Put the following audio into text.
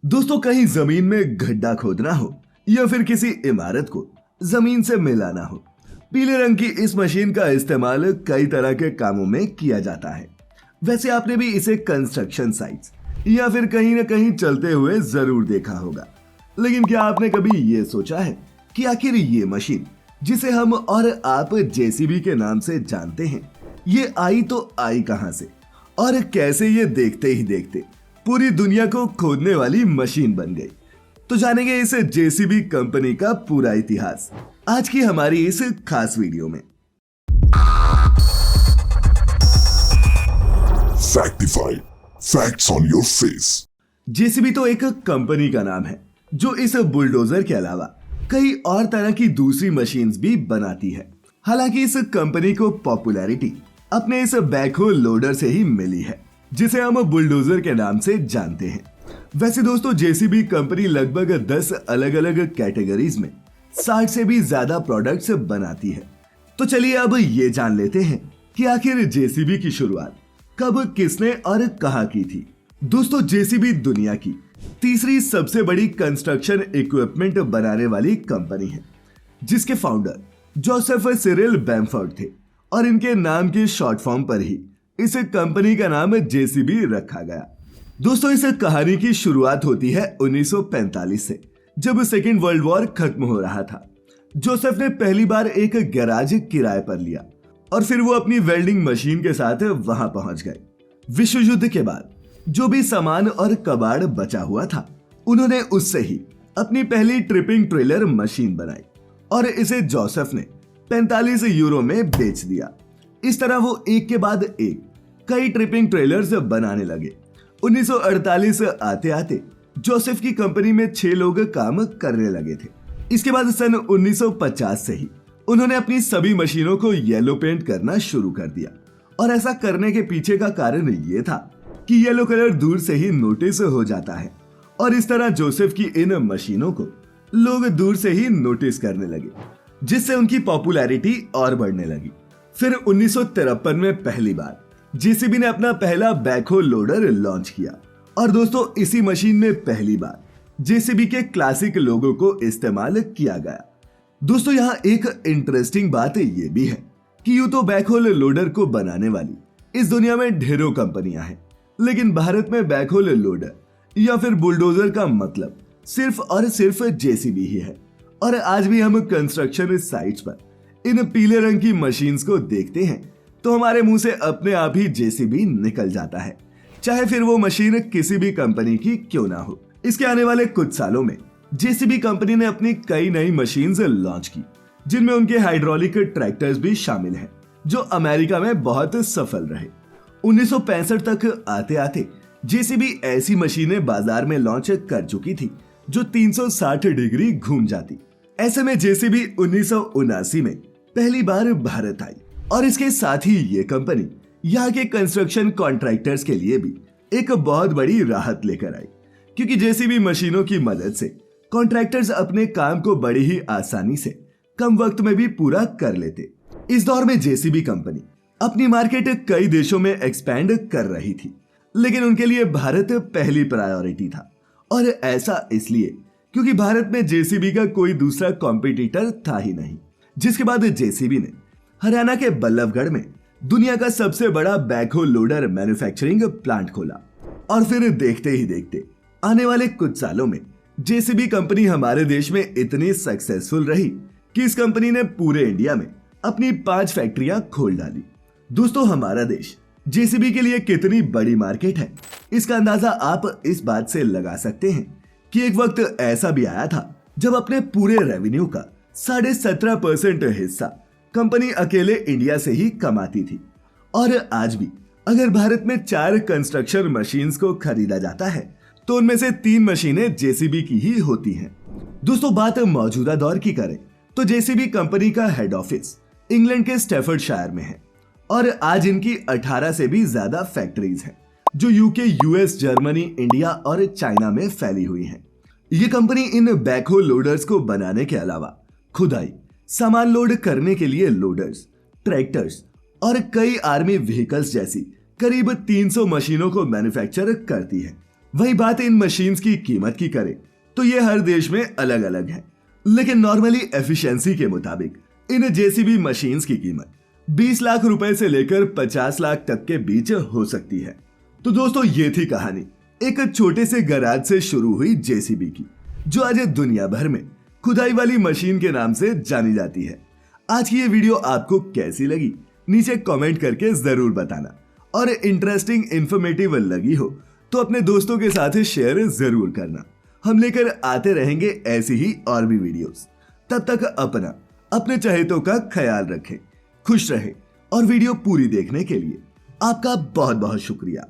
दोस्तों, कहीं जमीन में गड्ढा खोदना हो या फिर किसी इमारत को जमीन से मिलाना हो, पीले रंग की इस मशीन का इस्तेमाल कई तरह के कामों में किया जाता है। वैसे आपने भी इसे कंस्ट्रक्शन साइट्स या फिर कहीं ना कहीं चलते हुए जरूर देखा होगा। लेकिन क्या आपने कभी ये सोचा है कि आखिर ये मशीन जिसे हम और आप जेसीबी के नाम से जानते हैं, ये आई तो आई कहां से और कैसे ये देखते ही देखते पूरी दुनिया को खोदने वाली मशीन बन गई। तो जानेंगे इस जेसीबी कंपनी का पूरा इतिहास आज की हमारी इस खास वीडियो में। Factified, facts on your face. JCB तो एक कंपनी का नाम है जो इस बुलडोजर के अलावा कई और तरह की दूसरी मशीन्स भी बनाती है। हालांकि इस कंपनी को पॉपुलैरिटी अपने इस बैकहो लोडर से ही मिली है जिसे हम बुलडोजर के नाम से जानते हैं। वैसे दोस्तों, जेसीबी कंपनी लगभग 10 अलग अलग कैटेगरीज में 60 से भी ज्यादा प्रोडक्ट्स बनाती है। तो चलिए अब ये जान लेते हैं कि आखिर जेसीबी की शुरुआत कब, किसने और कहां की थी। दोस्तों, जेसीबी दुनिया की तीसरी सबसे बड़ी कंस्ट्रक्शन इक्विपमेंट बनाने वाली कंपनी है जिसके फाउंडर जोसेफ सिरिल बैमफोर्ड थे और इनके नाम की शॉर्ट फॉर्म पर ही इस कंपनी का नाम जेसीबी रखा गया। दोस्तों, इस कहानी की शुरुआत होती है 1945 से, जब सेकेंड वर्ल्ड वॉर खत्म हो रहा था। जोसेफ ने पहली बार एक गैराज किराए पर लिया और फिर वो अपनी वेल्डिंग मशीन के साथ वहां पहुंच गए। विश्व युद्ध के बाद जो भी सामान और कबाड़ बचा हुआ था, उन्होंने उससे ही अपनी पहली ट्रिपिंग ट्रेलर मशीन बनाई और इसे जोसेफ ने 45 यूरो में बेच दिया। इस तरह वो एक के बाद एक कई ट्रिपिंग ट्रेलर्स बनाने लगे। 1948 आते आते जोसेफ की कंपनी में 6 लोग काम करने लगे थे। इसके बाद सन 1950 से ही उन्होंने अपनी सभी मशीनों को येलो पेंट करना शुरू कर दिया और ऐसा करने के पीछे का कारण ये था कि येलो कलर दूर से ही नोटिस हो जाता है और इस तरह जोसेफ की इन मशीनों को लोग दूर से ही नोटिस करने लगे, जिससे उनकी पॉपुलैरिटी और बढ़ने लगी। फिर 1953 में पहली बार जेसीबी ने अपना पहला बैकहो लोडर लॉन्च किया और दोस्तों, इसी मशीन में पहली बार जेसीबी के क्लासिक लोगो को इस्तेमाल किया गया। दोस्तों, यहाँ एक इंटरेस्टिंग बात ये भी है कि यूं तो बैकहो लोडर को बनाने वाली इस दुनिया में ढेरों कंपनियां हैं, लेकिन भारत में बैकहो लोडर या फिर बुलडोजर का मतलब सिर्फ और सिर्फ जेसीबी ही है। और आज भी हम कंस्ट्रक्शन साइट्स पर इन पीले रंग की मशीन्स को देखते हैं तो हमारे मुंह से अपने आप ही जेसीबी निकल जाता है, चाहे फिर वो मशीन किसी भी कंपनी की क्यों ना हो। इसके आने वाले कुछ सालों में जेसीबी कंपनी ने अपनी कई नई मशीन्स लॉन्च की, जिनमें उनके हाइड्रोलिक ट्रैक्टर्स भी शामिल हैं, जो अमेरिका में बहुत सफल रहे। 1965 तक आते आते जेसीबी ऐसी मशीनें बाजार में लॉन्च कर चुकी थी जो 360 डिग्री घूम जाती। ऐसे में जेसीबी 1979 में पहली बार भारत आई और इसके साथ ही ये कंपनी यहाँ के कंस्ट्रक्शन कॉन्ट्रैक्टर्स के लिए भी एक बहुत बड़ी राहत लेकर आई, क्योंकि जेसीबी मशीनों की मदद से कॉन्ट्रैक्टर्स अपने काम को बड़ी ही आसानी से कम वक्त में भी पूरा कर लेते। इस दौर में जेसीबी कंपनी अपनी मार्केट कई देशों में एक्सपैंड कर रही थी, लेकिन उनके लिए भारत पहली प्रायोरिटी था। और ऐसा इसलिए क्योंकि भारत में जेसीबी का कोई दूसरा कॉम्पिटिटर था ही नहीं। जिसके बाद जेसीबी ने हरियाणा के बल्लभगढ़ में दुनिया का सबसे बड़ा बैकहो लोडर मैन्युफैक्चरिंग प्लांट खोला और फिर देखते ही देखते आने वाले कुछ सालों में जेसीबी कंपनी हमारे देश में इतनी सक्सेसफुल रही कि इस कंपनी ने पूरे इंडिया में अपनी 5 फैक्ट्रियां खोल डाली। दोस्तों, हमारा देश जेसीबी के लिए कितनी बड़ी मार्केट है, इसका अंदाजा आप इस बात से लगा सकते हैं कि एक वक्त ऐसा भी आया था जब अपने पूरे रेवेन्यू का 17.5% हिस्सा कंपनी अकेले इंडिया से ही कमाती थी। और आज भी अगर भारत में 4 कंस्ट्रक्शन मशीन्स को खरीदा जाता है तो उनमें से 3 मशीनें जेसीबी की ही होती हैं। दोस्तों, बात मौजूदा दौर की करें तो जेसीबी कंपनी का हेड ऑफिस इंग्लैंड के स्टैफर्डशायर में है और आज इनकी 18 से भी ज्यादा फैक्ट्रीज हैं जो यूके, यूएस, जर्मनी, इंडिया और चाइना में फैली हुई हैं। ये कंपनी इन बैकहो लोडर्स को बनाने के अलावा खुदाई, सामान लोड करने के लिए लोडर्स, ट्रैक्टर्स और कई आर्मी व्हीकल्स जैसी करीब 300 मशीनों को मैन्युफैक्चर करती है। वही बात इन मशीन्स की कीमत की करें तो ये हर देश में अलग अलग है, लेकिन नॉर्मली एफिशिएंसी के मुताबिक इन जेसीबी मशीन्स की कीमत 20 लाख रुपए से लेकर 50 लाख तक के बीच हो सकती है। तो दोस्तों ये थी कहानी एक छोटे से गैराज से शुरू हुई जेसीबी की, जो आज दुनिया भर में खुदाई वाली मशीन के नाम से जानी जाती है। आज की ये वीडियो आपको कैसी लगी नीचे कमेंट करके जरूर बताना, और इंटरेस्टिंग इंफॉर्मेटिव लगी हो तो अपने दोस्तों के साथ शेयर जरूर करना। हम लेकर आते रहेंगे ऐसी ही और भी वीडियोस। तब तक अपने चहेतों का ख्याल रखें, खुश रहें, और वीडियो पूरी देखने के लिए आपका बहुत बहुत शुक्रिया।